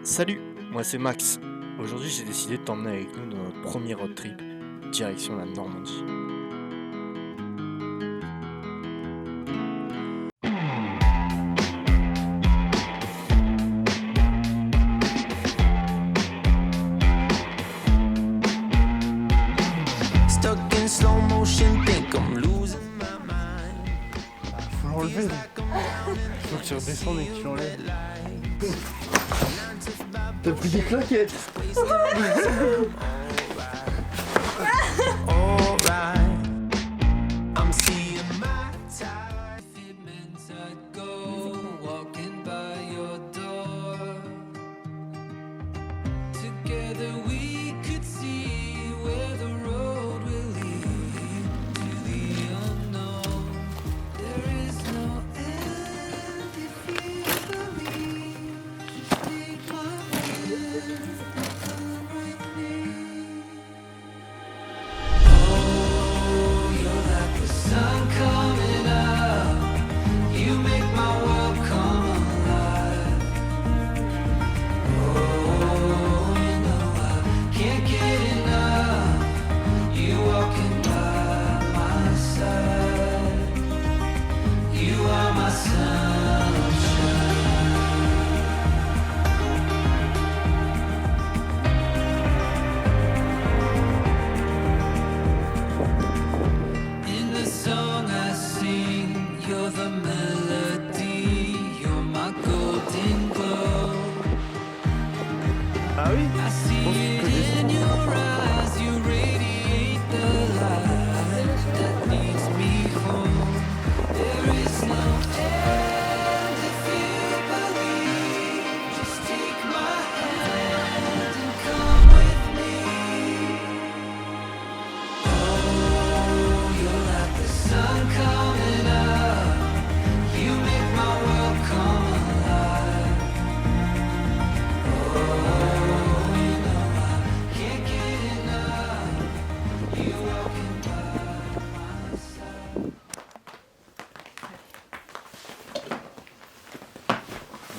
Salut, moi c'est Max. Aujourd'hui j'ai décidé de t'emmener avec nous dans notre premier road trip, direction la Normandie. Stuck in slow motion, think I'm losing my mind. Faut l'enlever. Faut que tu redescendes et que tu l'enlèves. T'as pris des claquettes. Alright, I'm seeing my time. It meant I'd go walking by your door. Together we could see where the road will lead to the unknown. There is no end if you believe. Take my hand, come with me. Oh, you're like the sun coming up. You make my world come alive. Oh, you know I can't get enough. You walking by my side. You are my sunshine. In the song I sing, you're the melody, you're my golden glow. Ah oui. I see it in your eyes, you radiate the light that leads me home. There is no end if you believe. Just take my hand and come with me. Oh, you're like the sun coming up. You make my world come alive. Oh, you know I can't get enough. You walking by my side.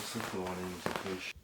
Ça pour aller nous empêcher.